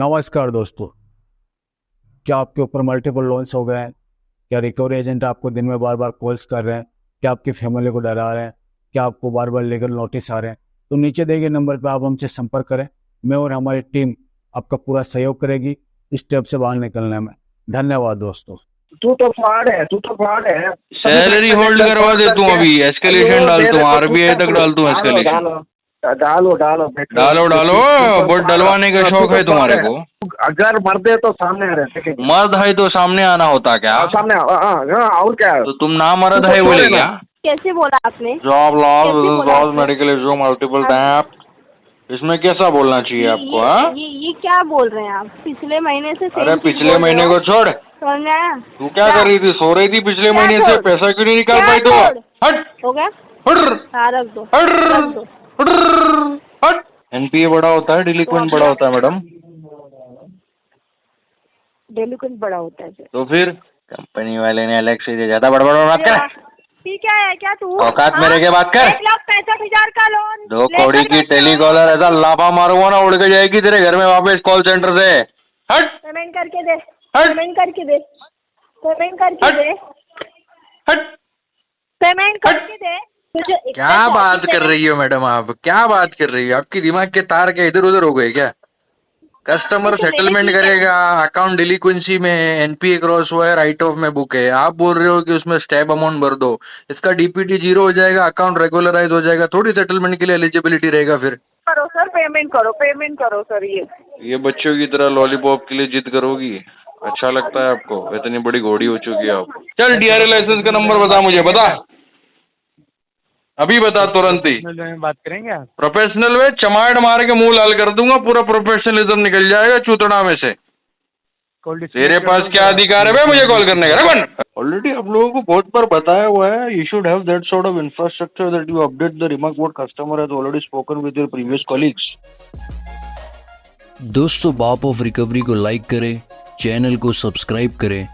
नमस्कार दोस्तों, क्या आपके ऊपर मल्टीपल लोन्स हो गए हैं? क्या रिकवरी एजेंट आपको दिन में बार बार कॉल्स कर रहे हैं? क्या आपकी फैमिली को डरा रहे हैं? क्या आपको बार बार लीगल नोटिस आ रहे हैं? तो नीचे दिए गए नंबर पर आप हमसे संपर्क करें। मैं और हमारी टीम आपका पूरा सहयोग करेगी इस स्टेप से बाहर निकलने में। धन्यवाद दोस्तों। तू तो फ्रॉड है। सैलरी होल्ड करवा दे तू, अभी एस्केलेशन डाल तू, आरबीआई तक डाल तू एस्केलेशन। डालो डालो बहुत डलवाने का शौक है तुम्हारे को। अगर मर्द है तो सामने आ रहे, मर्द है तो सामने आना होता क्या? सामने और क्या? तो तुम ना मर्द है बोले क्या? कैसे बोला आपने? Job loss medical issue multiple tap, इसमें कैसा बोलना चाहिए आपको? ये क्या बोल रहे हैं आप? पिछले महीने से अरे पिछले महीने को छोड़, तू क्या कर रही थी? सो रही थी पिछले महीने से, पैसा क्यों नहीं निकाल पाई? तो हट हो गया, रख दो। हट। एनपीए बड़ा होता है, डिलिक्वेंट बड़ा होता है मैडम। डेलिक्वेंट बड़ा होता है तो फिर कंपनी वाले ने अलग से ज्यादा बड़बड़ बात कर। ठीक है क्या तू औकात में रह के बात कर। 1,65,000 का लोन 2 कौड़ी की टेलीकॉलर, ऐसा लाफा मारूंगा ना उड़ के जाएगी तेरे घर में वापस कॉल सेंटर से। हट। पेमेंट करके दे, हट। पेमेंट करके दे, पेमेंट करके दे, हट। पेमेंट करके दे। क्या बात कर रही हो मैडम? आप क्या बात कर रही हो? आपकी दिमाग के तार क्या इधर उधर हो गए क्या? कस्टमर सेटलमेंट करेगा, अकाउंट डिलीक्वेंसी में है, एनपीए क्रॉस हुआ है, राइट ऑफ में बुक है, आप बोल रहे हो कि उसमें स्टैब अमाउंट भर दो, इसका डीपीटी 0 हो जाएगा, अकाउंट रेगुलराइज हो जाएगा, थोड़ी सेटलमेंट के लिए एलिजिबिलिटी रहेगा फिर? करो सर, पेमेंट करो सर। ये बच्चों की तरह लॉलीपॉप के लिए जिद करोगी? अच्छा लगता है आपको? इतनी बड़ी घोड़ी हो चुकी है आप। चल डीआरए लाइसेंस का नंबर बता मुझे, बता अभी, बता तुरंत ही। बात करेंगे आप? प्रोफेशनल में चमाड़ मार के मुंह लाल कर दूंगा, पूरा प्रोफेशनलिज्म निकल जाएगा चूतड़ा में से। तेरे पास क्या अधिकार है मुझे कॉल करने का? ऑलरेडी आप लोगों को बहुत बार बताया हुआ है, you should have that sort of infrastructure that you update the remark what customer has already spoken with your previous colleagues. दोस्तों, बाप ऑफ रिकवरी को लाइक करें, चैनल को सब्सक्राइब करें,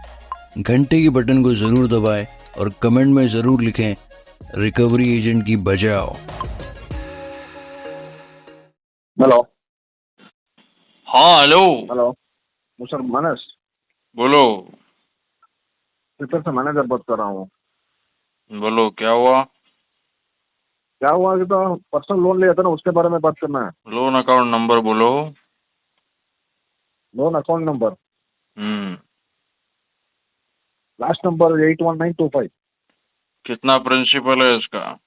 घंटे के बटन को जरूर दबाएं और कमेंट में जरूर लिखें रिकवरी एजेंट की बजाओ। हेलो। हाँ हेलो सर मनस बोलो। ट्विटर से मैनेजर बात कर रहा हूँ। बोलो क्या हुआ? क्या हुआ कि तो पर्सनल लोन लिया था ना, उसके बारे में बात करना है। लोन अकाउंट नंबर बोलो। Loan account number last number 81925। कितना प्रिंसिपल है इसका?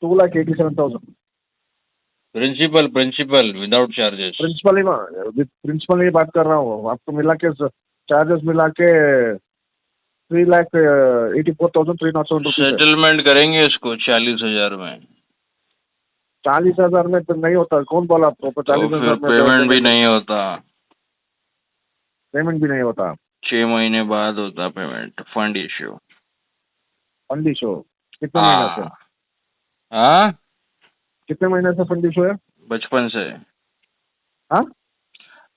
2,87,000। Principal without charges. प्रिंसिपल ही बात कर रहा हूँ। आपको मिला के चार्जेस मिला के 3,84,307 रुपीज। सेटलमेंट करेंगे इसको 40,000 में। 40,000 में तो नहीं होता। कौन बोला आपको? 40,000 में पेमेंट भी नहीं होता। पेमेंट भी नहीं होता। 6 महीने बाद होता पेमेंट। फंड इश्यू कितने महीने से? हाँ, कितने महीने से फंड इशू है? बचपन से। हाँ,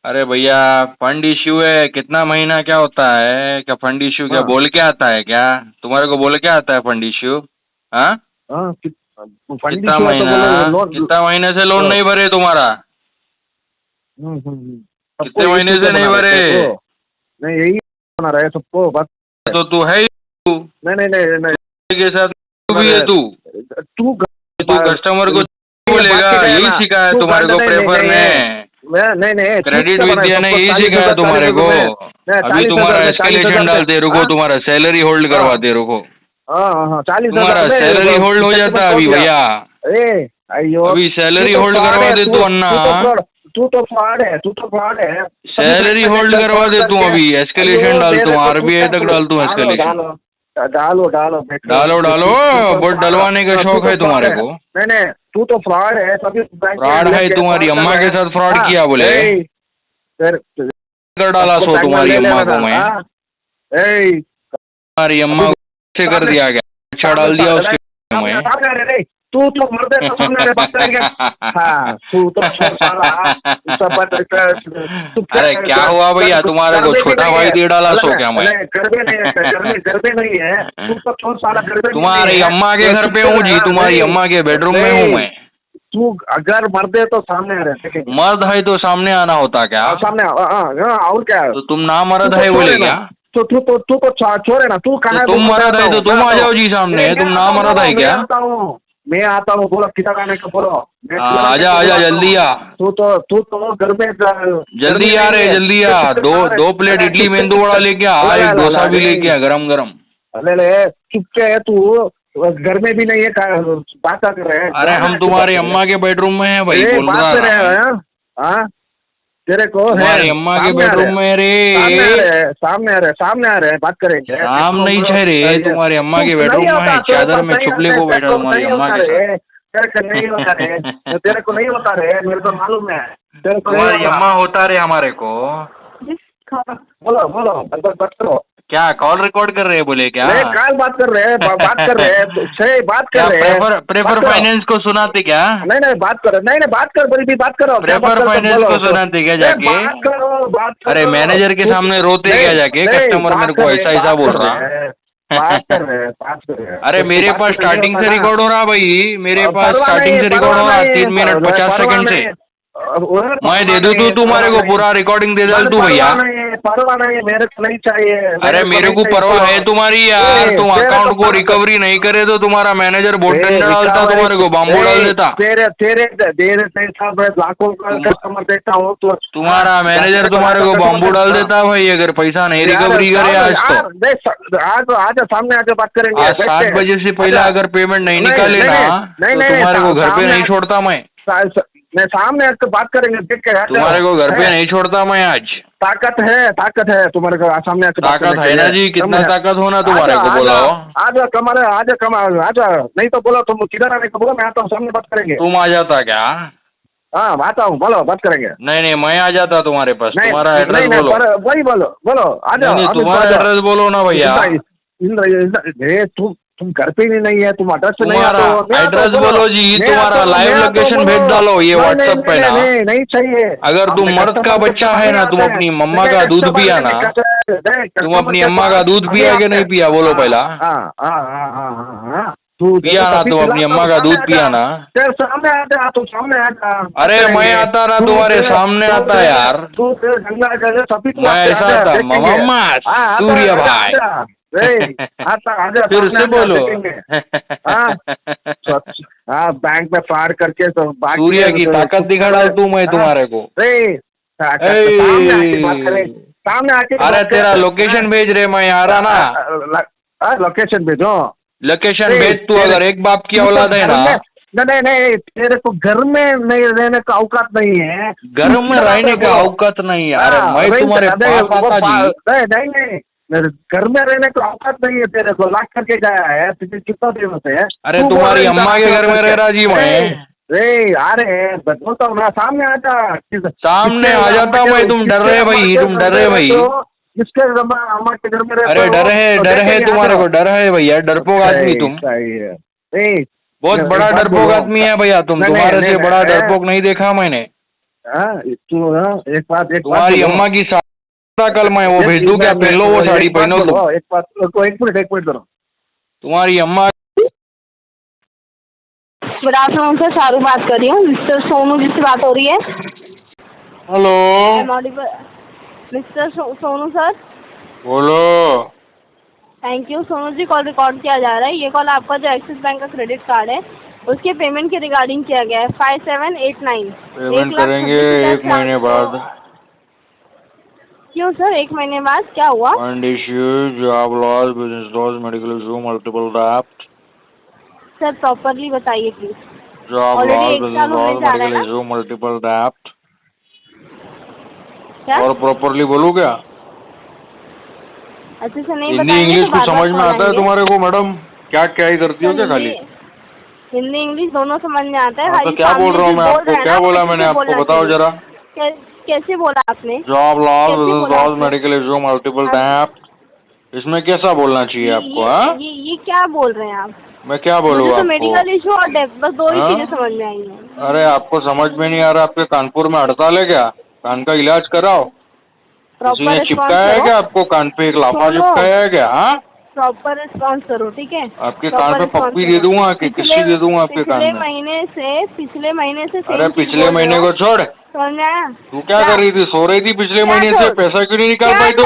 अरे भैया फंड इश्यू है, कितना महीना क्या होता है? क्या फंड इश्यू क्या बोल के आता है क्या? तुम्हारे को बोल के आता है फंड इश्यू? हाँ, कितना महीने से लोन नहीं भरे तुम्हारा? कितने महीने से नहीं भरे? नहीं, यही बना रहा है सबको बात। तो तू है ही नहीं के साथ भी है तू कस्टमर को बोलेगा, यही सिखाया है तुम्हारे को प्रेफर ने? नहीं क्रेडिट विद्या ने यही सिखाया तुम्हारे को। अभी तुम्हारा एस्केलेशन डालते रुको, तुम्हारा सैलरी होल्ड करवाते रुको। हाँ, 40,000 तुम्हारा सैलरी होल्ड हो जाता है अभी भैया। अभी सैलरी होल्ड करवा दे तू अन्ना। तू तो फ्रॉड है। सैलरी होल्ड करवा दे तू, अभी एस्केलेशन डाल तू, आरबीआई तक डाल तू एस्केलेशन। डालो बहुत डलवाने का शौक है तुम्हारे को। नहीं, तू तो फ्रॉड है। सभी फ्रॉड है, तुम्हारी अम्मा के साथ फ्रॉड किया बोले। कर डाला सो तुम्हारी अम्मा को मैं। तुम्हारी अम्मा को से कर दिया गया, अच्छा डाल दिया उसके में। तू तो मर्द है तो सामने बात करेंगे। हाँ, तू तो अरे क्या हुआ भैया तुम्हारे को? छोटा भाई दे डाला सो क्या मैं? घर पे नहीं है। तू तो 4 साल घर पे। तुम्हारी अम्मा के घर पे हूँ जी, तुम्हारी अम्मा के बेडरूम में हूँ मैं। तू अगर मर्द है तो सामने आ रहे हैं। मर्द है तो सामने आना होता क्या? सामने और क्या? तो तुम ना मर्द तू है तो बोले छोड़ है क्या? ना। तो तू तो छोड़ है ना। तू कहाँ है? तुम मर्द है तो तुम आ जाओ जी सामने। तुम ना मर्द है क्या? मैं आता हूँ। बोलो किधर आने का बोलो। आजा आजा जल्दी आ। तू तो घर में जल्दी आ रे जल्दी आ। दो प्लेट इडली मेंदू वड़ा लेके आ, एक डोसा भी लेके आ गरम गरम। अरे चुपके है तू। घर में भी नहीं है। बात कर रहे हैं। अरे हम तुम्हारी अम्मा के बेडरूम में है भाई। बोल बात कर रहे रहा हैं। हाँ तेरे को है तुम्हारी अम्मा के बेडरूम में रे। सामने आ रहे हैं। बात करेंगे। नाम नहीं छे रे। तुम्हारी अम्मा के बेडरूम में है। चादर में छुपले को बैठा तुम्हारी अम्मा के साथ। तेरे को नहीं होता रे। तेरे को नहीं होता रे। मेरे को मालूम है। तेरे को तुम्हारी अम्मा होता रे हमारे को। बोलो बात करो। क्या कॉल रिकॉर्ड कर रहे हैं बोले क्या? कॉल बात कर रहे हैं। बात कर रहे हैं। प्रेफर फाइनेंस को सुनाते क्या? नहीं बात करो। नहीं बात कर। बड़ी भी बात करो। प्रेफर फाइनेंस को सुनाते क्या जाके? बात करो। अरे मैनेजर के सामने रोते क्या जाके? कस्टमर मेरे को ऐसा बोल रहा। बात कर रहे हैं। अरे मेरे पास स्टार्टिंग से रिकॉर्ड हो रहा भाई। मेरे पास स्टार्टिंग से रिकॉर्ड हो रहा 3 मिनट 50 सेकंड से। मैं दे दूं तू तुम्हारे को पूरा रिकॉर्डिंग दे डाल तू भैया। परवाह नहीं है। मेरे को नहीं चाहिए। अरे मेरे को परवाह है तुम्हारी यार। तुम अकाउंट को रिकवरी नहीं करे तो तुम्हारा मैनेजर बहुत डंडा डालता, तुम्हारे को बाम्बू डाल देता। तेरे लाखों कस्टमर देखता हूँ तो तुम्हारा मैनेजर तुम्हारे को बाम्बू डाल देता भाई अगर पैसा नहीं रिकवरी करे आज तो। आज सामने आके बात करेंगे। आज 7 बजे से पहले अगर पेमेंट नहीं निकाले ना तो तुम्हारे को घर पे नहीं छोड़ता मैं सामने आके बात करेंगे। देख के तुम्हारे को घर पे नहीं छोड़ता मैं आज। ताकत है तुम्हारे को सामने आके। ताकत है ना जी। कितना ताकत होना तुम्हारे को बोलाओ। आजा कमारे आजा। नहीं तो बोलो तुम किधर आने को बोलो। मैं आता हूँ। सामने बात करेंगे। तुम आ जाता क्या? हाँ आता हूँ। बोलो बात करेंगे। नहीं मैं आ जाता तुम्हारे पास। तुम्हारा एड्रेस बोलो। वही बोलो आ जाओ। तुम्हारा एड्रेस बोलो ना भैया। तुम घर पे ही नहीं है। तुम एड्रेस पे नहीं तुम्हारा एड्रेस बोलो जी। तुम्हारा लाइव लोकेशन भेज डालो ये व्हाट्सएप पे ना। नहीं चाहिए। अगर तुम मर्द का बच्चा है ना तुम अपनी मम्मा का दूध पिया ना। तुम अपनी अम्मा का दूध पिया कि नहीं पिया बोलो पहला। पिया ना तुम अपनी अम्मा का दूध पिया ना। सामने आता। तू सामने आता। अरे मैं आता ना तुम्हारे सामने आता यार। मैं ऐसा आता मम्मा सूर्य भाई। फिर से बोलो। बैंक में फ्रॉड करके तो सूर्य की ताकत दिखा डाल तू मैं तुम्हारे को। सामने आके। अरे तेरा लोकेशन भेज रहे मैं आ रहा ना। लोकेशन भेजो। लोकेशन भेज तू। अगर एक बाप की औलाद है ना। नहीं तेरे को घर में नहीं रहने का औकात नहीं है। घर में रहने का औकात नहीं है। अरे मैं तुम्हारे पास आता जी। नहीं घर में रहने का औकात नहीं है। तेरे को लाख करके गया है। तुझे कितना दिन होते हैं? अरे तुम्हारी अम्मा के घर में रह रहा जी मैं। अरे बोलता हूँ ना सामने आता। सामने आ जाता मैं। तुम डर रहे भाई। तुम डर रहे भाई। जिसके अम्मा के घर में रहते अरे डर है तुम्हारे को। डर है भैया। डरपोक आदमी तुम। बहुत बड़ा डरपोक आदमी है भैया तुम। तुम्हारे से बड़ा डरपोक नहीं देखा मैंने। एक बात तुम्हारी अम्मा की कल मैं वो भेज दूं क्या? पहनो वो साड़ी पहनो तुम। एक मिनट करो। तुम्हारी अम्मा। Good afternoon sir. शाहरुख बात कर रही हूँ। मिस्टर सोनू जी से बात हो रही है। Hello mister Sonu sir. बोलो। Thank you. Sonu ji call record किया जा रहा है। ये कॉल आपका जो एक्सिस बैंक का क्रेडिट कार्ड है उसके पेमेंट के रिगार्डिंग किया गया है। 5789 पेमेंट करेंगे 1 महीने बाद। क्यों सर 1 महीने बाद क्या हुआ? Fund issue, job loss, business loss, medical issue, multiple डेब्ट। सर प्रॉपरली बताइए please. Job Already loss, 1 business साल होने लॉस, जा रहा है मेडिकल ना? इशू, मल्टीपल डेब्ट। क्या और प्रॉपरली बोलूं क्या? अच्छे से नहीं हिंदी बताएंगे इंग्लिश तो कुछ बार-बार समझ में कॉल आता है आएंगे। तुम्हारे को मैडम? क्या ही करती हो क्या खाली? हिंदी इंग्लिश दोनों समझ में आता है। हाँ, तो खाली क्या सामने बोल रहा हूँ जो मैं बोल आपको? रहे हैं क्या ना, बोला अच्छे मैंने से आपको? बोलना बताओ चाहिए। जरा। कैसे बोला आपने? जॉब लॉस, कैसे बिजनेस बोला लॉस, आपने? मेडिकल इशू, मल्टीपल डेब्ट। इसमें कैसा बोलना चाहिए आपको? हाँ, ये क्या बोल रहे हैं आप? मैं क्या बोलूँ मुझे तो आपको? मेडिकल इशू और डेप्थ बस 2 ही हाँ? चीजें समझ में आई हैं। अरे आपको समझ में नहीं आ रहा? आपके कानपुर में हड़ताल है क्या? कान का इलाज कराओ। किसी प्रॉपर ने रिस्पॉन्स चिपकाया है दो। क्या आपको? कान पे एक लाफा सुनो। चिपकाया है क्या? हाँ, प्रॉपर रिस्पॉन्स करो, ठीक है? आपके कान पे पप्पी दे दूंगा कि किस्सी दे दूंगा आपके कान में? पिछले महीने से अरे पिछले महीने को छोड़, सोना तू क्या कर रही थी? सो रही थी पिछले महीने से? पैसा क्यों नहीं निकाल पाई तो?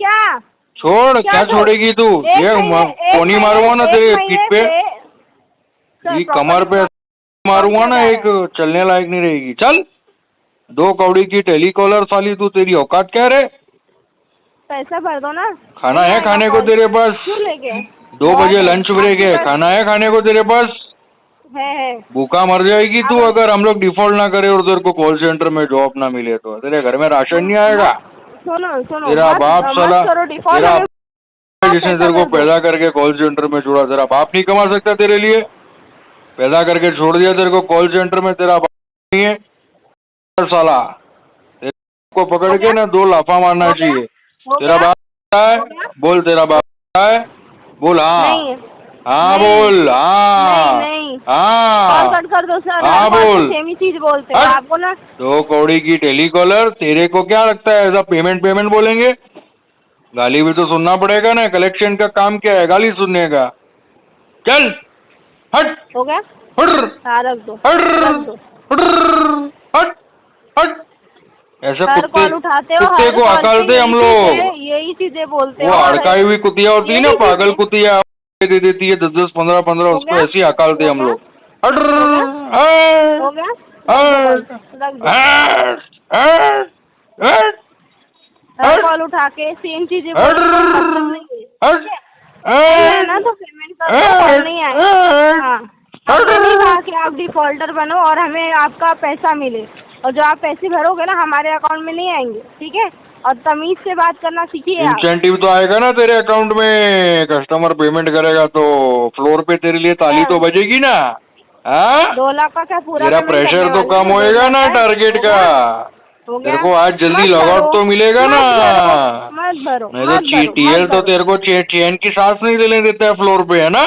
क्या छोड़, क्या छोड़ेगी तू? ये कोनी मारूंगा ना तेरे पीठ पे, ये कमर पे मारूंगा ना, एक चलने लायक नहीं रहेगी। चल, 2 कौड़ी की टेलीकॉलर साली तू, तेरी औकात क्या रे? पैसा भर दो ना। खाना है खाने को तेरे पास? क्यों लेके? 2 बजे लंच ब्रेक है, खाना है खाने को तेरे पास? है। भूखा मर जाएगी तू अगर हम लोग डिफॉल्ट ना करे और तेरे को कॉल सेंटर में जॉब ना मिले तो। तेरे घर में राशन नहीं आएगा? सुनो तेरा बाप साला, तेरा जिसने तेरे को पैदा करके कॉल सेंटर में जोड़ा, तेरा बाप नहीं कमा सकता तेरे लिए? पैदा करके छोड़ दिया तेरे को कॉल सेंटर में, तेरा बाप नहीं है साला? तेरे को पकड़ के ना 2 लाफा मारना चाहिए। तेरा बाप है? बोल, तेरा बाप है? बोल। हाँ हाँ बोल। हाँ हाँ कट कर दो सर। हाँ बोल। सेम ही चीज बोलते हैं आपको ना। 2 कौड़ी की टेलीकॉलर, तेरे को क्या लगता है ऐसा पेमेंट बोलेंगे? गाली भी तो सुनना पड़ेगा ना। कलेक्शन का काम क्या है? गाली सुनने का? चल हट। हो गया? रख दो। हट हट। ऐसे हर कॉल उठाते हो, कुत्ते को हकालते हम लोग। यही चीजें बोलते हो। वो हड़काई हुई कुतिया होती है ना, पागल कुतिया दे देती है 10-10, 15-15, उसको ऐसी हकालते हम लोग। हो गया? हर कॉल उठा के सेम चीजें ना तो पेमेंट कर नहीं आए। हमने नहीं कहा कि आप डिफॉल्टर बनो और हमें आपका पैसा मिले, और जो आप पैसे भरोगे ना हमारे अकाउंट में नहीं आएंगे, ठीक है? और तमीज से बात करना सीखिए। इंसेंटिव तो आएगा ना तेरे अकाउंट में, कस्टमर पेमेंट करेगा तो फ्लोर पे तेरे लिए ताली तो बजेगी ना। 2 लाख का क्या पूरा? तेरा प्रेशर तो कम होएगा ना टारगेट का। तेरे को आज जल्दी लॉग आउट तो मिलेगा ना। मत भरो। नहीं तो टीएल तो तेरे को चैन की सांस नहीं लेने देता है फ्लोर पे, है ना?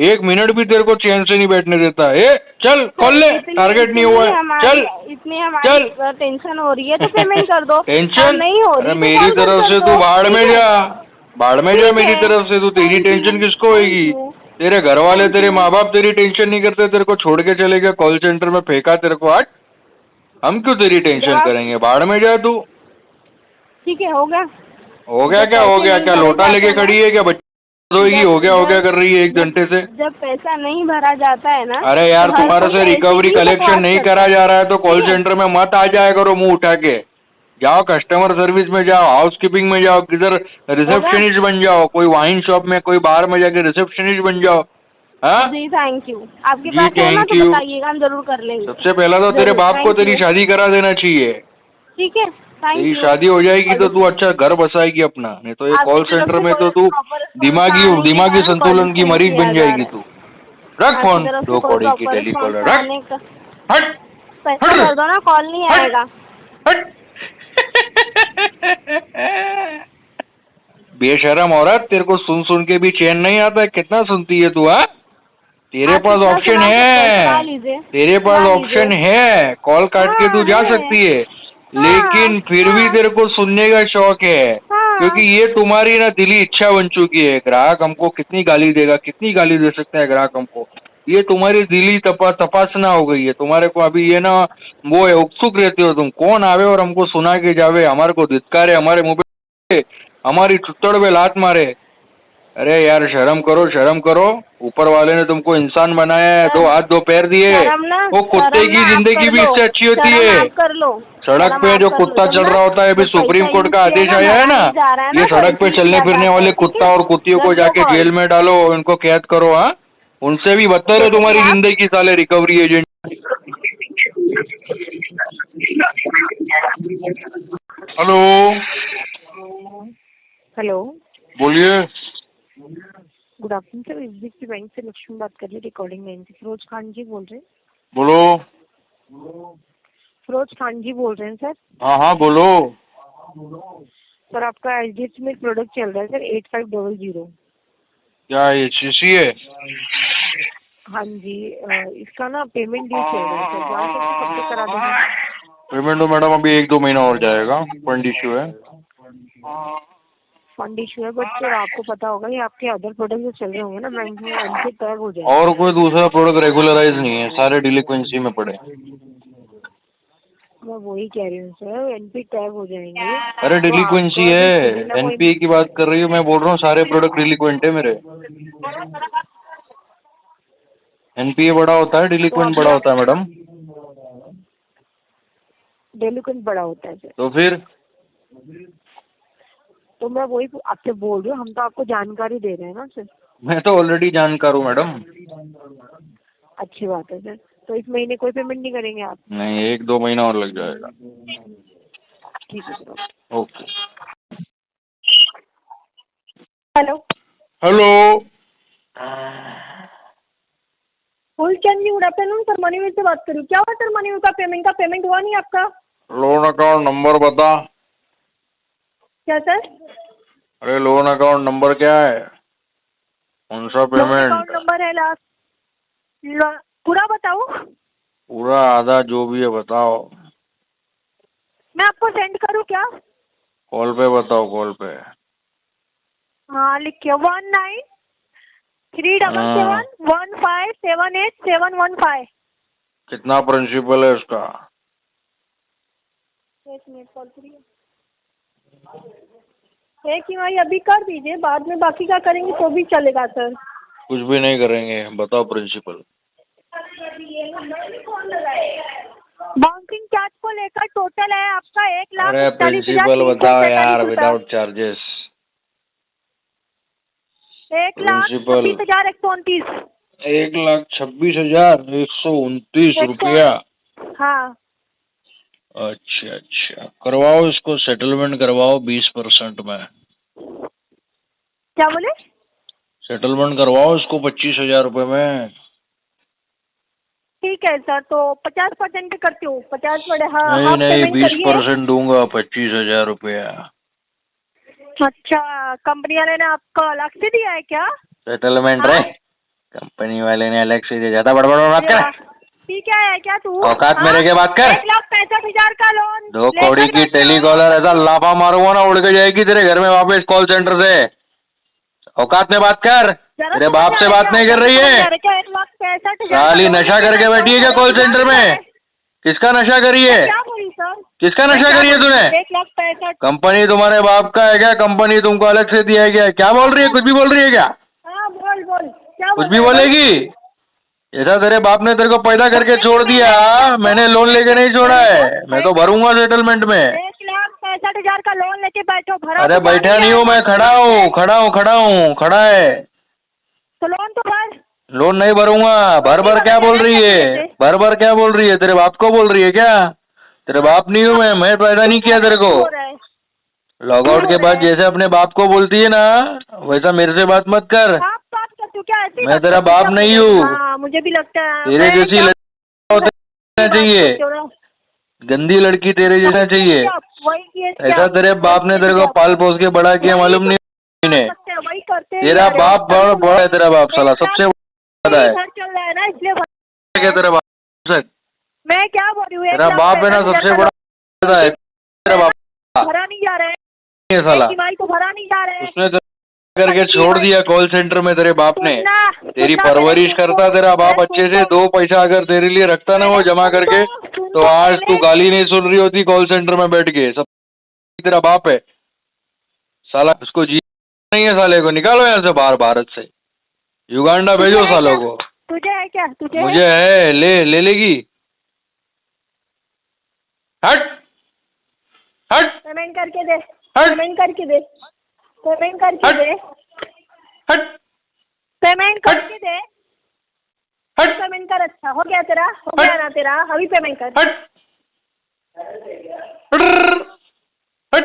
1 मिनट भी तेरे को चैन से नहीं बैठने देता है। चल खोल ले, टारगेट नहीं हुआ है। चल इतनी हमारी टेंशन हो रही है तो पेमेंट कर दो। टेंशन नहीं हो रही मेरी तरफ से तू बाढ़ में जा, बाढ़ में जा मेरी तरफ से। तू तेरी टेंशन किसको होगी? तेरे घर वाले, तेरे माँ बाप तेरी टेंशन नहीं करते, तेरे को छोड़ के चले गए, कॉल सेंटर में फेंका तेरे को। हट, हम क्यों तेरी टेंशन करेंगे? बाढ़ में जा तू। ठीक है, हो गया? हो गया क्या? हो गया क्या? लोटा लेके खड़ी है क्या? बच्ची हो गया कर रही है 1 घंटे से। जब पैसा नहीं भरा जाता है ना। अरे यार, तुम्हारे से रिकवरी कलेक्शन नहीं करा जा रहा है तो कॉल सेंटर में मत आ जाया करो मुंह उठा के। जाओ कस्टमर सर्विस में जाओ, हाउस कीपिंग में जाओ, किधर रिसेप्शनिस्ट बन जाओ, कोई वाइन शॉप में, कोई बार में जाके रिसेप्शनिस्ट बन जाओ। हाँ जी, थैंक यू। आपके पास है ना तो बताइएगा, हम जरूर कर लेंगे। सबसे पहला तो तेरे बाप को तेरी शादी करा देना चाहिए। ठीक है, तेरी शादी हो जाएगी तो तू अच्छा घर बसाएगी अपना, नहीं तो ये कॉल सेंटर में तो तू दिमागी संतुलन की मरीज बन जाएगी तू। रख फोन, 2 कौड़ी की टेलीकॉलर रख। हट, पैसा भर दो ना, कॉल नहीं आएगा। हट। बेशरम औरत, तेरे को सुन सुन के भी चैन नहीं आता है? कितना सुनती है तू? तेरे पास ऑप्शन है, तेरे पास ऑप्शन है, कॉल काट के तू जा सकती है, लेकिन फिर भी तेरे को सुनने का शौक है, क्योंकि ये तुम्हारी ना दिली इच्छा बन चुकी है। ग्राहक हमको कितनी गाली देगा, कितनी गाली दे सकता है ग्राहक हमको, ये तुम्हारी दिली तपासना हो गई है तुम्हारे को। अभी ये ना वो है, उत्सुक रहते हो तुम, कौन आवे और हमको सुना के जावे, हमारे को धिक्कारे, हमारे मुंह पे, हमारी चुत्तड़ पे लात मारे। अरे यार, शर्म करो, शर्म करो। ऊपर वाले ने तुमको इंसान बनाया है, 2 हाथ 2 पैर दिए। वो कुत्ते की जिंदगी भी इससे अच्छी होती है। सड़क पे जो कुत्ता चल रहा होता है, अभी सुप्रीम कोर्ट का आदेश आया है ना, ये सड़क पे चलने फिरने वाले कुत्ता और कुत्तियों को जाके जेल में डालो, उनको कैद करो। हाँ, उनसे भी बदतर है तुम्हारी जिंदगी साले रिकवरी एजेंट। हेलो हेलो, बोलिए। Good afternoon sir, HDFC bank से लक्ष्मी बात कर रही, रिकॉर्डिंग लाइन से। फिरोज खान जी बोल रहे हैं? बोलो। फिरोज खान जी बोल रहे हैं सर? हाँ हाँ बोलो। सर, आपका एचडीएफसी में एक प्रोडक्ट चल रहा है सर, 8500। क्या ये सीसी है? हाँ जी, इसका ना पेमेंट ड्यू चल रहा है सर, जा सकते कब तक करा देंगे? पेमेंट तो मैडम अभी 1-2 महीना और जाएगा, फंड इश्यू है। फंड इशू है, बट सर आपको पता होगा ये आपके अदर प्रोडक्ट जो चल रहे होंगे ना बैंक में, उनके टैग हो जाएंगे। और कोई दूसरा प्रोडक्ट रेगुलराइज नहीं है, सारे डिलिक्वेंसी में पड़े। मैं वही कह रही हूँ सर, एनपी टैग हो जाएंगे। अरे डिलिक्वेंसी है, एनपीए की बात कर रही हूँ, मैं बोल रहा हूँ सारे प्रोडक्ट डिलिक्वेंट है मेरे। एनपीए बड़ा होता है, डिलिक्वेंट बड़ा होता है मैडम। डेलिक्वेंट बड़ा होता है सर। तो फिर तो मैं वही आपसे बोल रही हूँ, हम तो आपको जानकारी दे रहे हैं ना सर। मैं तो ऑलरेडी जानकार हूँ मैडम। अच्छी बात है सर। तो इस महीने कोई पेमेंट नहीं करेंगे आप? नहीं, 1-2 महीना और लग जाएगा। ठीक है sir. Okay. Hello hello, Phool Chand good afternoon sir, Maniveer से बात करूँ। क्या हुआ सर, मनीवीर का पेमेंट हुआ नहीं आपका? लोन अकाउंट नंबर बता। क्या सर? अरे लोन अकाउंट नंबर क्या है, कौन सा लोन पेमेंट? अकाउंट नंबर है लास्ट, पूरा बताऊँ? पूरा आधा जो भी है बताओ। मैं आपको सेंड करूँ क्या? कॉल पे बताओ, कॉल पे। हाँ लिखिए 193771578715। कितना प्रिंसिपल है उसका? एक मिनट कॉल करिए। एक ही भाई अभी कर दीजिए, बाद में बाकी का करेंगे तो भी चलेगा सर। कुछ भी नहीं करेंगे, बताओ प्रिंसिपल। बाउंसिंग चार्ज को लेकर टोटल है आपका 1,40,000। अरे प्रिंसिपल बताओ यार, विदाउट चार्जेस। 1,26,129। 1,26,129 रुपया। हाँ अच्छा अच्छा, करवाओ इसको सेटलमेंट करवाओ 20% में। क्या बोले? सेटलमेंट करवाओ इसको 25,000 रुपये में। ठीक है सर, तो 50% पे करती हूँ। 50%? हाँ नहीं हाफ नहीं, पेमेंट करिए। 20% दूंगा, 25,000 रुपया। अच्छा, कंपनी वाले ने आपको अलग से दिया है क्या? सेटलमेंट रे, कंपनी वाले ने अलग से दिया। ज्यादा बड़बड़ मत कर। ठीक है क्या तू? औकात में रह के बात कर। 1,65,000 का लोन। दो कौड़ी की टेलीकॉलर, ऐसा लाफा मारूंगा ना उड़ के जाएगी तेरे घर में वापस कॉल सेंटर से। औकात में बात कर, तेरे बाप से बात नहीं कर रही है। 1,65,000 साली नशा करके बैठी है क्या कॉल सेंटर में? किसका नशा करी है? क्या बोली सर? किसका नशा करी है तूने? 1,65,000। कंपनी तुम्हारे बाप का है क्या? कंपनी तुमको अलग से दिया है क्या? क्या बोल रही है, कुछ भी बोल रही है क्या? हाँ बोल क्या कुछ भी बोलेगी? ऐसा तेरे बाप ने तेरे को पैदा करके छोड़ दिया, मैंने लोन लेके नहीं छोड़ा है। मैं तो भरूंगा सेटलमेंट में। 1,65,000 का लोन लेके बैठो, भरा। अरे बैठा नहीं हूँ मैं, खड़ा हूँ, खड़ा है। तो लोन तो भर। लोन नहीं भरूंगा। भर क्या बोल रही है? भर क्या बोल रही है? तेरे बाप को बोल रही है क्या? तेरे बाप नहीं हूँ मैं पैदा नहीं किया तेरे को। लॉग आउट के बाद जैसे अपने बाप को बोलती है ना, वैसा मेरे से बात मत कर। मैं तेरा बाप नहीं हूँ। मुझे भी लगता है तेरे जैसी लड़की चाहिए, गंदी लड़की तेरे जैसा चाहिए। ऐसा तेरे बाप ने तेरे को पाल पोस के बड़ा किया, मालूम नहीं? तेरा बाप बड़ा है, तेरा बाप साला सबसे बड़ा है। चल रहा है ना, इसलिए क्या तेरा बाप? मैं क्या बोल रही हूँ, तेरा बाप है ना सबसे बड़ा है। तेरा बाप भरा नहीं जा रहा है साला, को भरा नहीं जा रहा है। उसने करके छोड़ दिया कॉल सेंटर में तेरे बाप ने। तेरी परवरिश करता तेरा बाप अच्छे से, 2 पैसा अगर तेरे लिए रखता ना वो जमा करके, तो आज तू गाली नहीं सुन रही होती कॉल सेंटर में बैठ के। सब तेरा बाप है साला, उसको जी नहीं है साले को। निकालो यहाँ से बाहर, भारत से युगांडा भेजो सालों को। तुझे है क्या? तुझे मुझे है, ले लेगी। हट हट, पेमेंट करके दे, हट, पेमेंट करके दे, पेमेंट करके हट, दे, हट, पेमेंट करके दे, हट, पेमेंट कर। अच्छा हो गया तेरा, हो गया ना तेरा, अभी पेमेंट कर। हट, हट।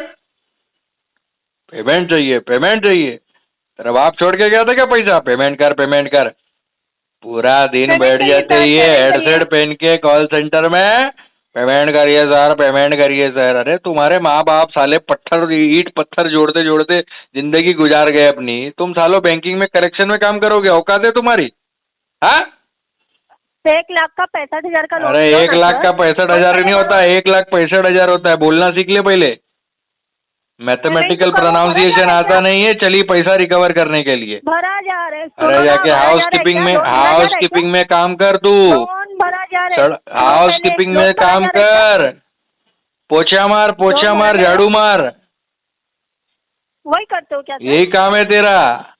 पेमेंट चाहिए, पेमेंट चाहिए। तेरा बाप छोड़ के गया था क्या पैसा? पेमेंट कर, पेमेंट कर। पूरा दिन बैठ जाते ये हेडसेट पहन के कॉल सेंटर में, पेमेंट करिए सर, पेमेंट करिए सर। अरे तुम्हारे माँ बाप साले पत्थर ईंट पत्थर जोड़ते जोड़ते जिंदगी गुजार गए अपनी, तुम सालों बैंकिंग में करेक्शन में काम करोगे? औकात है तुम्हारी? हाँ, 1,65,000 का लोन। अरे 1,00,000 का 65,000 नहीं होता, 1,65,000 होता है। बोलना सीख ले पहले। मैथमेटिकल प्रोनाउंसिएशन आता नहीं है, चलिए पैसा रिकवर करने के लिए। भरा जा रहा है, अरे जाके हाउस कीपिंग में काम कर तू, कौन भरा जा रहा है? हाउस कीपिंग में काम कर, पोछा मार, झाड़ू मार, वही करते हो क्या सर? यही काम है तेरा।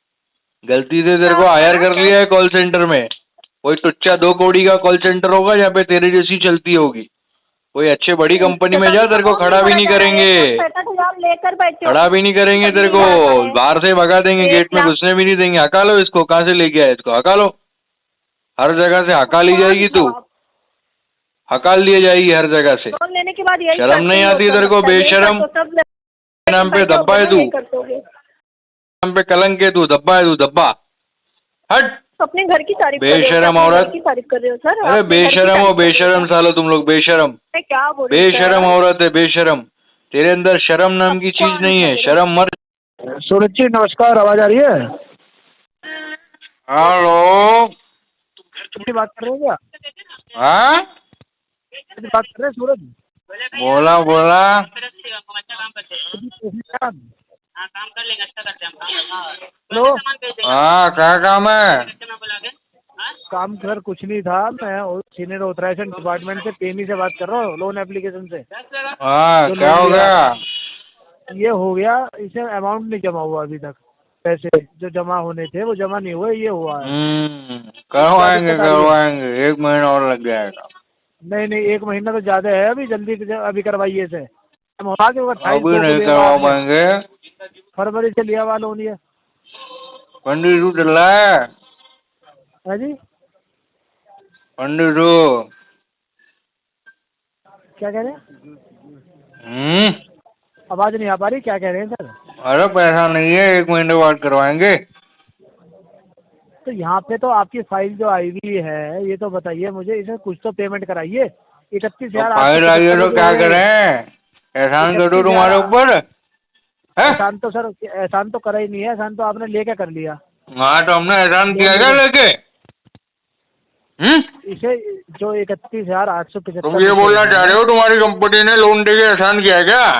गलती से तेरे को हायर कर लिया है कॉल सेंटर में, कोई टुच्चा 2 कौड़ी का कॉल सेंटर होगा जहाँ पे तेरे जैसी चलती होगी। कोई अच्छे बड़ी कंपनी में जा, तेरे को खड़ा भी नहीं करेंगे, लेकर बैठे हो। खड़ा भी नहीं करेंगे तेरे को, बाहर से भगा देंगे, गेट में घुसने भी नहीं देंगे। हका लो इसको, कहाँ से लेके आए इसको, हका लो, हर जगह से हका ली जाएगी तू, हकाल लिए जाएगी हर जगह से। लोन लेने के बाद यही शर्म नहीं आती तेरे को, बेशरम। नाम पे धब्बा है तू, नाम पे कलंक है तू, धब्बा है तू, धब्बा, हट। अपने घर की तारीफ बेशरम औरत की तारीफ कर रहे हो सर? अरे बेशरम हो, बेशरम सालो तुम लोग, बेशरम, क्या बोल बेशरम औरत है, बेशरम। तेरे अंदर शर्म नाम की चीज नहीं है, शर्म मर। सूरज जी नमस्कार, आवाज आ रही है? हेलो, छुट्टी बात कर रहे हो क्या? हाँ बात कर रहे हैं सूरज? बोला बोला। हेलो, हाँ क्या काम है? काम सर कुछ नहीं था, मैं सीनियर ऑथराइजेशन डिपार्टमेंट से पेमी से बात कर रहा हूँ, लोन एप्लीकेशन से। हाँ क्या हो गया? ये हो गया, इसे अमाउंट नहीं जमा हुआ अभी तक, पैसे जो जमा होने थे वो जमा नहीं हुए, ये हुआ है। करवाएंगे 1 महीना और लग जाएगा। नहीं 1 महीना तो ज्यादा है, अभी जल्दी अभी करवाइए इसे। अभी नहीं करवा पाएंगे, फरवरी से लिया हुआ लोन ये। पंडित चल रहा है जी, पंडित क्या कह रहे हैं? आवाज नहीं आ पा रही, क्या कह रहे हैं सर? अरे पैसा नहीं है, 1 महीने बाद करवाएंगे। तो यहाँ पे तो आपकी फाइल जो आई हुई है, ये तो बताइए मुझे, इसमें कुछ तो पेमेंट कराइए। 31,000 फाइल आई है तो क्या करें, एहसान कर दो तुम्हारे ऊपर। एहसान तो सर, एहसान तो करा ही नहीं है, एहसान तो आपने लेके कर लिया। हाँ तो हमने एहसान किया क्या लेके? इसे जो 31,875 तुम ये बोलना चाह रहे हो तुम्हारी कंपनी ने लोन देके एहसान किया क्या?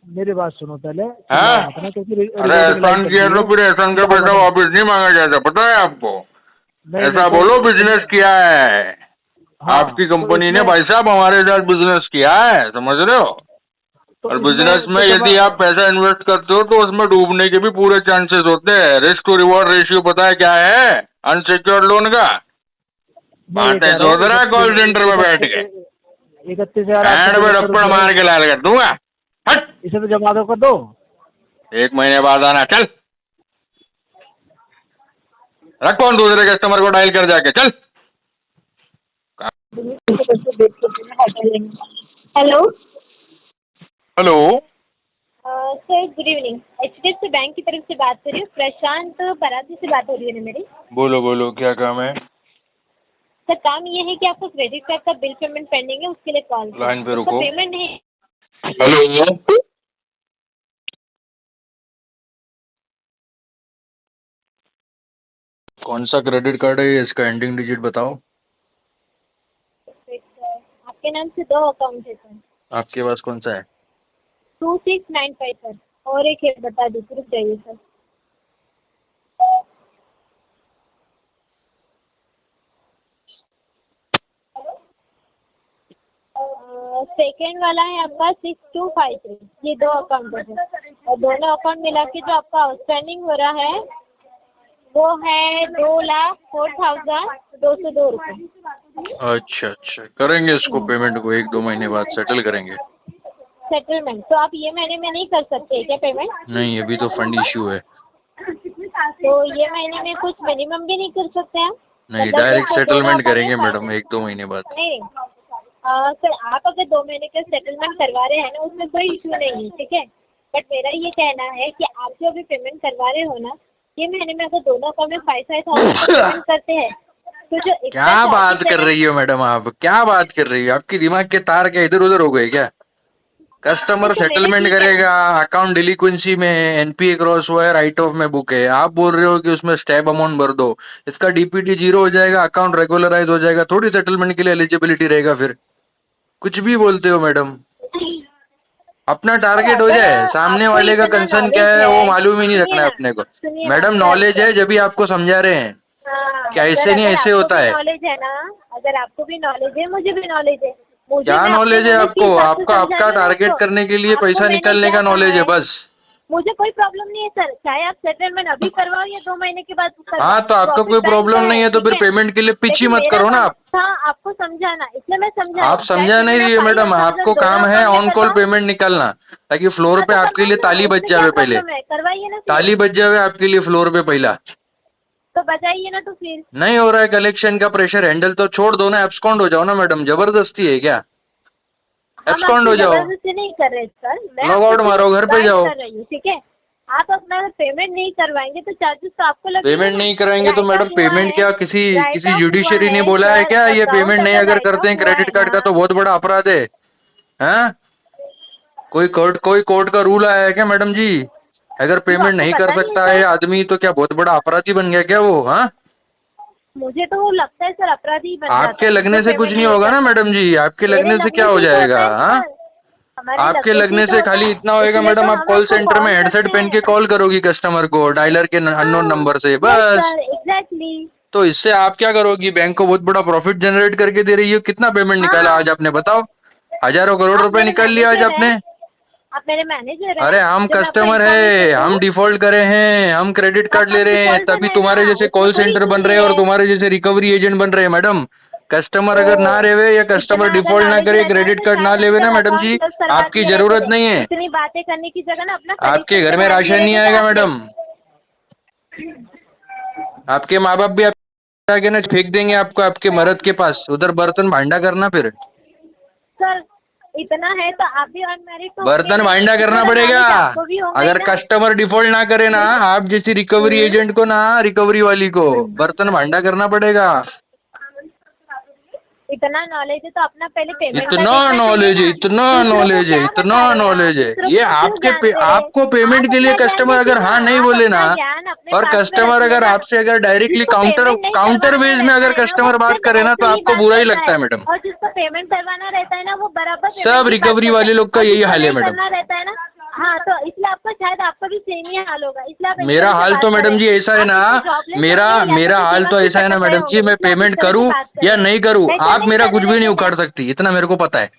मेरी बात सुनो पहले। अरे एहसान किया तो फिर एहसान का पैसा वापस नहीं मांगा जाता, पता है आपको? ऐसा बोलो बिजनेस किया है। हाँ, आपकी कंपनी ने भाई साहब हमारे साथ बिजनेस किया है, समझ रहे हो? और बिजनेस में यदि आप पैसा इन्वेस्ट करते हो तो उसमें डूबने के भी पूरे चांसेस होते हैं। रिस्क टू रिवॉर्ड रेशियो पता है क्या है अनसिक्योर्ड लोन का? बातें सोच रहा है कॉल सेंटर में बैठ के, 31,000 में रप्पड़ मार के लाल कर दूंगा। हट, इसे तो जमा दो कर दो। 1 महीने बाद आना, चल रख फोन, दूसरे कस्टमर को डायल कर जाके, चल। Hello hello sir, good evening. HDFC bank की तरफ से बात कर रही हूँ, प्रशांत पराती से बात हो रही है ना मेरी? बोलो बोलो, क्या काम है? सर काम ये है कि आपको क्रेडिट कार्ड का बिल पेमेंट पेंडिंग है, उसके लिए कॉल लाइन पे रुको। पेमेंट नहीं। हेलो, कौन सा क्रेडिट कार्ड है, इसका एंडिंग डिजिट बताओ। आपके नाम से 2 अकाउंट है सर। आपके पास कौन सा है? 2695 सर, और एक है बता दो, रुक जाइए सर। सेकेंड वाला है आपका 6253, ये 2 अकाउंट है और दोनों अकाउंट मिला के जो आपका आउटस्टैंडिंग हो रहा है वो है 2,04,202 रुपये। अच्छा, करेंगे इसको पेमेंट को 1-2 महीने बाद सेटल करेंगे। सेटलमेंट तो आप ये महीने में नहीं कर सकते क्या पेमेंट? नहीं, अभी तो फंड इश्यू है। तो ये महीने में कुछ मिनिमम भी नहीं कर सकते आप? नहीं, डायरेक्ट सेटलमेंट करेंगे मैडम 1-2 महीने बाद। नहीं सर, आप अगर 2 महीने का सेटलमेंट करवा रहे हैं ना, उसमें कोई इशू नहीं है, ठीक है। बट मेरा ये कहना है कि आप जो अभी पेमेंट करवा रहे हो ना, ये महीने में अगर दोनों अकाउंट में 5,000 पेमेंट करते हैं तो जो क्या बात कर रही हो मैडम आप, क्या बात कर रही हो? आपकी दिमाग के तार क्या इधर उधर हो गए क्या? कस्टमर सेटलमेंट करेगा, अकाउंट डिलीक्वेंसी में, एनपीए क्रॉस हुआ है, राइट ऑफ में बुक है, आप बोल रहे हो कि उसमें स्टैब अमाउंट भर दो, इसका डीपीटी 0 हो जाएगा, अकाउंट रेगुलराइज हो जाएगा, थोड़ी सेटलमेंट के लिए एलिजिबिलिटी रहेगा। फिर कुछ भी बोलते हो मैडम। अपना टारगेट हो जाए, सामने आपको वाले का इतना कंसर्न क्या नॉलेज है वो है, मालूम ही नहीं सुनिए रखना है ना, अपने को। सुनिए ना मैडम सर, नॉलेज है जब भी आपको समझा रहे हैं हाँ कि सर, ऐसे नहीं अगर ऐसे आपको होता भी है। नॉलेज है ना, अगर आपको भी नॉलेज है, मुझे भी नॉलेज है, मुझे क्या मैं अपने नॉलेज है नॉलेज के आपको? हिसाब से आपका समझा आपका रही हूँ ना टारगेट आपको। करने के लिए आपको पैसा मैंने निकालने क्या का कहा नॉलेज है है, बस। मुझे कोई प्रॉब्लम नहीं है सर, चाहे आप सेटलमेंट अभी करवाओ या 2 महीने के बाद हाँ करवाओ, तो आपका प्रॉफिट कोई बैंक का प्रॉब्लम नहीं है, है तो ठीक फिर है। पेमेंट के लिए पीछे लेकिन मत मेरा करो ना काम आप। था आपको समझाना, इसलिए मैं समझा रही आप हूँ। समझा चाहे नहीं मैंने रही है मैडम, 5,000 आपको दोनों काम है अकाउंट में ऑन कॉल करवाओ, पेमेंट निकालना, ताकि फ्लोर हाँ पे तो आपके करवाओ लिए ना, ताली बज उसमें क्या जावे पहले। प्रॉब्लम है, करवाइए ना फिर। ताली बज जावे आपके लिए फ्लोर पे पहला। तो बजाइए ना तो फिर। नहीं हो रहा है कलेक्शन का प्रेशर हैंडल तो छोड़ दो ना, एब्सकॉन्ड हो जाओ ना मैडम, जबरदस्ती है क्या? हम एब्सकॉन्ड आपसे हो जाओ, जबरदस्ती नहीं कर रहे सर, मैं लॉग आपको आउट सिर्फ मारो, घर पे गाइड जाओ। कर रही हूँ, ठीक है। आप अपना पेमेंट नहीं करवाएंगे तो चार्जेस तो आपको लगेंगे पेमेंट ना। नहीं कराएंगे तो राइट मैडम ऑफ हुआ पेमेंट है, क्या किसी राइट किसी ऑफ हुआ जुडिशियरी ने है बोला है सर, क्या ये अकाउंट पेमेंट नहीं अगर अगर राइट करते ऑफ हैं हुआ क्रेडिट है कार्ड ना। का तो बहुत बड़ा अपराध है? हैं? कोई कोर्ट का रूल आया है क्या मैडम जी? अगर क्यों, पेमेंट आपको नहीं कर पता नहीं है सकता है सर? आदमी तो क्या बहुत बड़ा अपराधी बन गया क्या वो? हाँ, मुझे तो वो लगता है सर, अपराधी बन जाता आपके है जो लगने से कुछ पेमेंट नहीं नहीं होगा ना करता। मैडम जी, आपके मेरे लगने से क्या लगने हो से ही तो होता जाएगा? है हाँ, सर, हमारे आपके लगने से ही लगने तो से होता खाली है, इतना होएगा इसलिए तो मैडम, आप हम कॉल आपको सेंटर में कॉल हेडसेट करते पहन के हैं। कॉल करोगी कस्टमर को डायलर के अननोन हाँ, नंबर से यस बस। Sir, exactly. तो इससे आप क्या करोगी? बैंक को बहुत बड़ा प्रॉफिट जनरेट करके दे रही हो। कितना पेमेंट निकाला हाँ, आज आपने बताओ? हजारों करोड़ आप रुपए मेरे निकाल लिया आज मैनेजर हैं, आपने। आप मेरे मैनेजर हैं, अरे हम जो मैं आपको कस्टमर इन्फॉर्मेशन है, हम दूँ। डिफॉल्ट करे हैं, हम क्रेडिट कार्ड ले हम रहे हैं, डिफॉल्टर तभी है ना, तुम्हारे जैसे उसमें कॉल कोई सेंटर इशू बन रहे नहीं हैं और है। तुम्हारे जैसे रिकवरी एजेंट बन रहे हैं मैडम। कस्टमर तो अगर ना रहे या कस्टमर इतना अगर डिफॉल्ट ना नॉलेज करे, रहता है क्रेडिट तो कार्ड ना शायद हम लेवे ना कल मैडम अकाउंट जी, क्लोज करवा आपकी दिए रहते जरूरत थे। नहीं है। इतनी बातें करने की जगह ना अपना आपके कलेक्शन घर में करवा लिए राशन नहीं रहते थे आएगा आज से। मैडम, आपके माँ बाप भी आगे ना फेंक देंगे आपको आपके मर्द के पास, उधर बर्तन भांडा करना फिर। सर, इतना है तो आप भी अनमैरिड तो होंगे बर्तन नहीं, भांडा तो करना थोड़ा पड़ेगा। नॉलेज आपको भी होगा ही अगर ना। कस्टमर डिफॉल्ट ना करे ना, आप जैसी रिकवरी एजेंट को ना, रिकवरी वाली को बर्तन भांडा करना पड़ेगा। इतना नॉलेज है तो अपना पहले पेमेंट का इतना देखना चाहिए नॉलेज है, ना। इतना दूसरों को नॉलेज है, क्या इतना बता रहे हैं आप, नॉलेज है। दूसरों ये को क्यों ज्ञान दे रहे हैं? आपको पेमेंट आप के लिए अपना ज्ञान कस्टमर देखिए अगर ना, हाँ नहीं आप बोले ना, अपना ज्ञान अपने और पास में कस्टमर रखिए अगर ना। आपसे अगर डायरेक्टली जिसको काउंटर पेमेंट नहीं काउंटर करवाना बेस में रहता अगर है ना, वो कस्टमर बात सिर्फ करे ना ऐसे तो ही आपको बात बुरा ही करता लगता है। है मैडम। और जिसको पेमेंट करवाना रहता है ना, वो बराबर सब पेमेंट की बात रिकवरी करता है। वाले लोग का और यही जिसको हाल है नहीं मैडम। करना रहता है ना, हाँ, तो इसलिए आपका शायद आपका भी सेम ही हाल होगा, इसलिए आप इस मेरा तरह से हाल बात तो कर रहे मैडम हैं। जी ऐसा है आप ना, या तो जॉबलेस मेरा होंगे या तो मेरा फिर हाल दिमाग तो से ऐसा है ना भटक गए मैडम होंगे, जी, मैं इसलिए आप इस पेमेंट तरह से करूं बात कर या रहे हैं। नहीं करूं, मैं आप पेमेंट मेरा करने कुछ भी नहीं रहूंगी ना, उखाड़ सकती, इतना मेरे को पता है।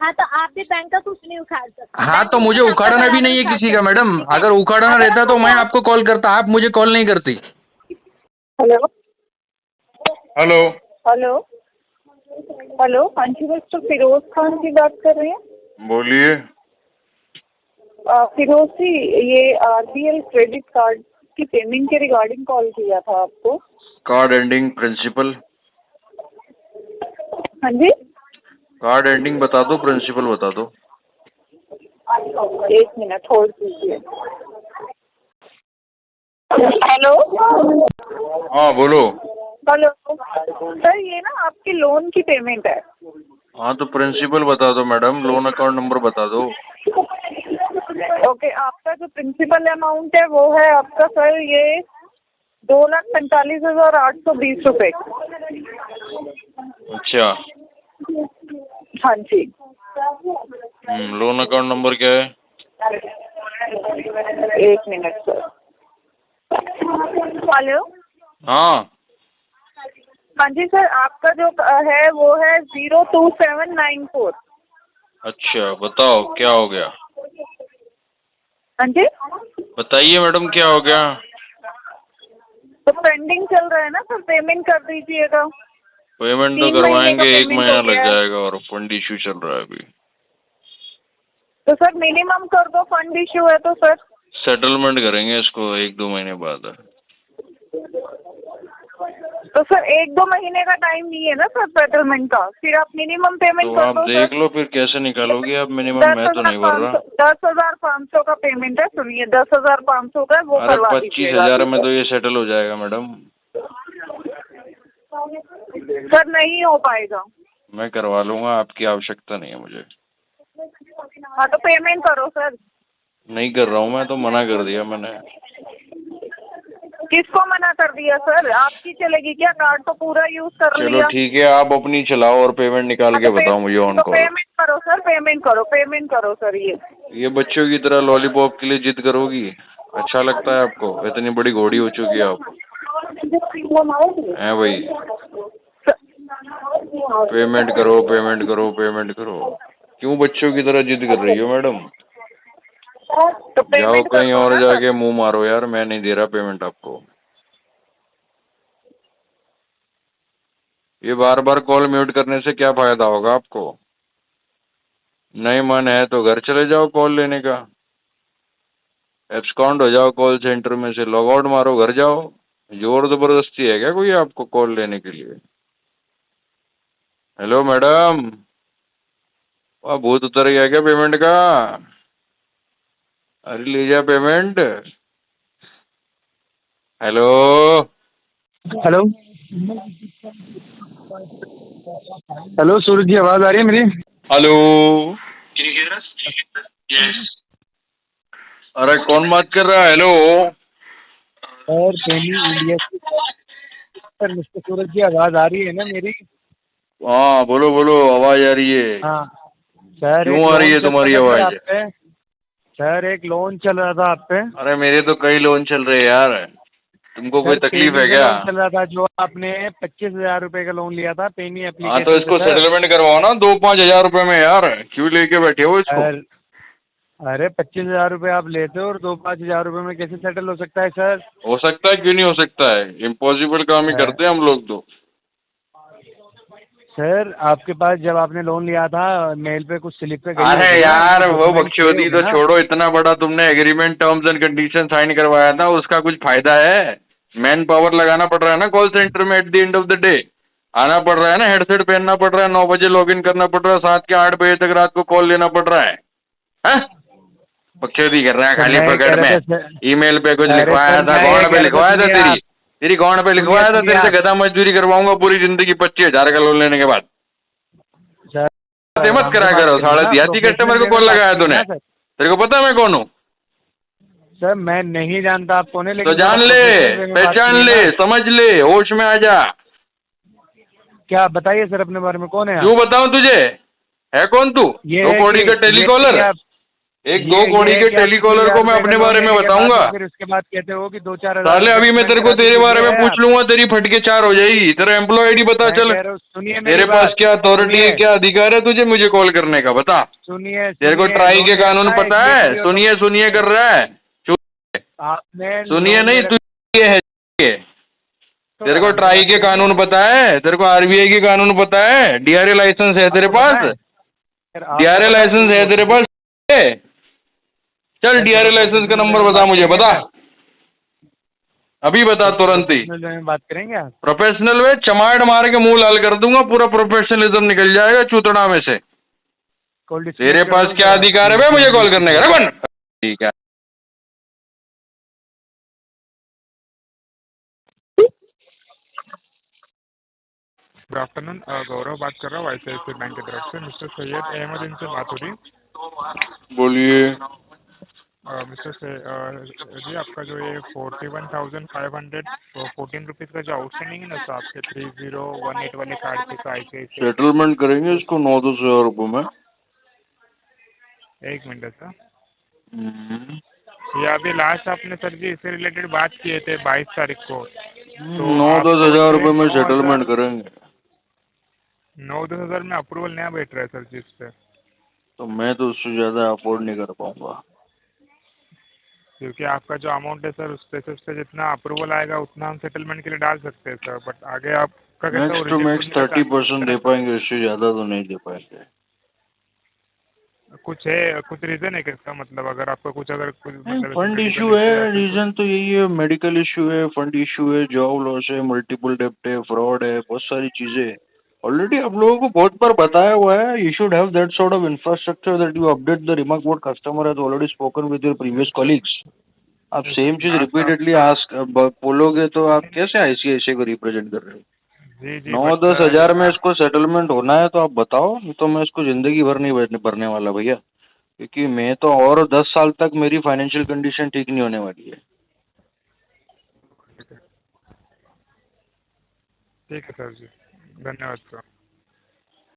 हाँ, तो आप भी बैंक का कुछ नहीं उखाड़ सकते, हाँ बैंक तो मुझे पेमेंट आपका उखाड़ना भी बराबर नहीं है उखाड़ किसी का सकते हैं, मैडम, ठीक है। अगर उखाड़ना अगर रहता आपको तो मैं बहुत आपको कॉल करता, आप मुझे कॉल नहीं करती। Hello hello. हेलो हेलो, हाँ जी, मिस्टर फिरोज खान की बात कर रहे हैं? बोलिए। फिरोज जी, ये आरबीएल क्रेडिट कार्ड की पेमेंट के रिगार्डिंग कॉल किया था आपको। Card ending principal. हाँ जी, कार्ड एंडिंग बता दो, प्रिंसिपल बता दो। एक मिनट होल्ड कीजिए। हेलो हाँ बोलो। हेलो सर, ये ना आपके लोन की पेमेंट है। हाँ तो प्रिंसिपल बता दो मैडम, लोन अकाउंट नंबर बता दो। ओके, आपका जो प्रिंसिपल अमाउंट है वो है आपका सर ये 2,45,820 रुपए। अच्छा। हाँ जी। लोन अकाउंट नंबर क्या है? एक मिनट सर। हेलो हाँ। हाँ जी सर, आपका जो है वो है 02794। अच्छा बताओ क्या हो गया? हाँ जी, बताइए मैडम क्या हो गया? तो पेंडिंग चल रहा है ना सर, पेमेंट कर दीजिएगा। पेमेंट तो 3 महीने का करवाएंगे, 1 पेमेंट महीना हो लग गया है। जाएगा और फंड इश्यू चल रहा है अभी। तो सर मिनिमम कर दो, फंड इश्यू है तो सर। सेटलमेंट करेंगे इसको 1-2 महीने बाद। तो सर 1-2 महीने का टाइम नहीं है ना सर सेटलमेंट का, फिर आप मिनिमम पेमेंट तो कर आप दो सर। देख लो फिर कैसे निकालोगे आप मिनिमम, मैं तो नहीं भर रहा। 10,500 का पेमेंट है, सुनिए 10,500 का है, वो अरे करवा दीजिएगा 25,000 में तो ये सेटल हो जाएगा मैडम। सर नहीं हो पाएगा। मैं करवा लूंगा, आपकी आवश्यकता नहीं है मुझे। हाँ तो पेमेंट करो सर। नहीं कर रहा हूँ मैं, तो मना कर दिया मैंने। किसको मना कर दिया सर? आपकी चलेगी क्या? कार्ड तो पूरा यूज कर चलो लिया। ठीक है, आप अपनी चलाओ और पेमेंट निकाल के बताओ मुझे ऑन तो कॉल। पेमेंट करो सर, पेमेंट करो सर। ये बच्चों की तरह लॉलीपॉप के लिए जिद करोगी? अच्छा लगता है आपको? इतनी बड़ी घोड़ी हो चुकी है आप, हैं भाई? पेमेंट करो, पेमेंट करो, पेमेंट करो। क्यों बच्चों की तरह जिद कर रही हो मैडम? तो जाओ पेमेंट कर कहीं दो और ना सर। जाके मुंह मारो यार, मैं नहीं दे रहा पेमेंट आपको। ये बार बार कॉल म्यूट करने से क्या फायदा होगा आपको? नहीं मन है तो घर चले जाओ कॉल लेने का, एब्सकॉन्ड हो जाओ कॉल सेंटर में से, लॉग आउट मारो, घर जाओ। जोर जबरदस्ती है क्या कोई आपको कॉल लेने के लिए? हेलो मैडम, वह भूत उतर गया क्या पेमेंट का? अरे ले जा पेमेंट। हेलो हेलो हेलो, सूरज जी आवाज आ रही है मेरी? हेलो, अरे कौन बात कर रहा है? हेलो सर पेनी इंडिया से। सर मिस्टर सूरज जी आवाज आ रही है ना मेरी? हाँ बोलो बोलो, आवाज आ रही है। हाँ सर, क्यों एक आ रही है लोन चल तुम्हारी रहा था सर आवाज? आप पे। सर एक लोन चल रहा था आप पे। अरे मेरे तो कई लोन चल रहे हैं यार, तुमको कोई सर तकलीफ पेनी है का क्या? लोन चल रहा था, जो आपने 25,000 रुपए का लोन लिया था पेनी हाँ तो एप्लीकेशन से इसको सर। सेटलमेंट करवाओ ना 2-5 हजार रुपए में यार, क्यों लेके बैठे हो इसको? सर अरे 25,000 रुपए आप लेते हो और 2-5 हजार रुपए में कैसे सेटल हो सकता है सर? हो सकता है, क्यों नहीं हो सकता है? इम्पॉसिबल काम ही करते हैं हम लोग तो। सर आपके पास जब आपने लोन लिया था मेल पे कुछ स्लिप पे गई अरे होगी ना, यार कुछ वो document गए बकचोदी होंगे तो ना? छोड़ो, इतना बड़ा तुमने agreement terms and condition sign करवाया था, उसका कुछ फायदा है? मैन पावर लगाना पड़ रहा है ना कॉल सेंटर में, at the end of the day आना पड़ रहा है ना, हेडसेट पहनना पड़ रहा है, 9 बजे लॉग इन करना पड़ रहा है, 7 के 8 बजे तक रात को कॉल लेना पड़ रहा है। बकचोदी कर रहा है तो खाली मैं कह पकड़ रहा में। था सर, ईमेल पे कुछ अरे लिखवाया सर था, मैं ये गौड़ पे कह रहा था, लिखवाया था, सुनिए तेरी आप, तेरी गौड़ पे सुनिए लिखवाया था, सुनिए तेरे से आप गधा मजदूरी करवाऊंगा पूरी जिंदगी 25,000 का लोन लेने के बाद। सर, बातें मत आराम से करा बात करो, करिए साढ़े ना, दिहाती प्रोफेशनल कस्टमर को वे में कॉल बात लगाया करिए तूने? ना सर। तेरे को पता है मैं कौन हूँ? सर मैं नहीं जानता आप कौन है, तो लेकिन थोड़ा जान ले, प्रोफेशनल वे में बात पहचान करिए ले, ना। समझ ले, होश में आ जा। क्या बताइए सर अपने बारे में, कौन है क्यों आप? बताऊं तुझे? है कौन तू? ये दो है कौड़ी का कि टेलीकॉलर? आप एक दो ये कौड़ी है के कि आप टेलीकॉलर 25,000 को मैं रुपए का अपने लोन बारे में लेने के बाद बताऊंगा? में फिर उसके बाद कहते हो कि 2-4 हजार साले रुपए अभी मैं पेमेंट तेरे को करा तेरे दीजिए, बारे ये में है पूछ आप? लूंगा, तेरी फटके 4 हो जाएगी। तेरा एम्प्लॉय आईडी बता मैं चल। कह रहा हूँ, सुनिए तेरे मेरी पास बात, क्या अथॉरिटी है, सुनिए क्या अधिकार है तुझे मुझे कॉल करने का? बता। सुनिए तेरे को सुनिए, ट्राई लोन के लेना कानून था पता है? एग्जीक्यूटिव सुनिए सुनिए कर रहा है। आपने सुनिए लोन नहीं मेरा तू, ये है ये। तो तेरे को आराम से ट्राई बात के करिए कानून आप। पता है? तेरे को आरबीआई के कानून पता है? डीआरए लाइसेंस है तेरे आपको पास? पता है सर, आपको डीआरए पता है लाइसेंस झूठ है बोल तेरे रहे पास? चल सर? डीआरए थोड़ा लाइसेंस का प्रोफेशनल वे नंबर में बता बात मुझे, करेंगे बता आप? अभी, बता सर तुरंत ही। प्रोफेशनल वे में बात करेंगे आप? प्रोफेशनल वे चमाड़ मार के मुंह लाल कर दूंगा, पूरा प्रोफेशनलिज्म निकल जाएगा चूतड़ा में से। कॉल तेरे डिस्कनेक्ट कर पास दूं क्या सर अधिकार है आपकी बे मुझे फोन कॉल रिसीव करने का? करें? रघुवन ठीक है। गुड आफ्टरनून, गौरव बात कर रहा हूँ ICICI बैंक की तरफ से। मिस्टर सैयद अहमद इनसे बात हो रही है? बोलिए। जी आपका जो ये 41,514 रुपीज़ का जो आउटस्टैंडिंग है ना सर, आपके 3018 वाले कार्ड के साथ ICICI। सेटलमेंट करेंगे इसको 9-10 हजार रुपये में। एक मिनट सर, ये अभी लास्ट आपने सर जी इससे रिलेटेड बात किए थे 22 तारीख को, तो 9-10 आपको हजार जो रुपये में 9,000 सेटलमेंट करेंगे। 9-10 हज़ार में अप्रूवल नया बैठ रहा है सर जी इस पे, तो मैं तो उससे ज्यादा अफोर्ड नहीं कर पाऊंगा, क्योंकि आपका जो अमाउंट है सर उस बेसिस पे जितना अप्रूवल आएगा उतना हम सेटलमेंट के लिए डाल सकते हैं सर, बट आगे आपका कैसा मैक्स टू मैक्स 30% दे पाएंगे, इससे ज्यादा तो नहीं दे पाएंगे। कुछ है, कुछ रीजन है कि इसका मतलब अगर आपका कुछ मतलब फंड इशू है, रीजन तो यही है, मेडिकल इशू है, फंड इशू है, जॉब लॉस है, मल्टीपल डेप्ट है, फ्रॉड है, बहुत सारी चीजें ऑलरेडी आप लोगों को बहुत बार बताया हुआ है। You should have that sort of infrastructure that you update the remark what customer has already spoken with your previous colleagues. आप सेम चीज रिपीटेडली आस्क बोलोगे तो आप कैसे आईसीआईसीआई को रिप्रेजेंट कर रहे हो? 9-10 हजार में इसको सेटलमेंट होना है तो आप बताओ, नहीं तो मैं इसको जिंदगी भर नहीं भरने वाला भैया, क्योंकि मैं तो और 10 साल तक मेरी फाइनेंशियल कंडीशन ठीक नहीं होने वाली है। ठीक है सर जी, धन्यवाद सर।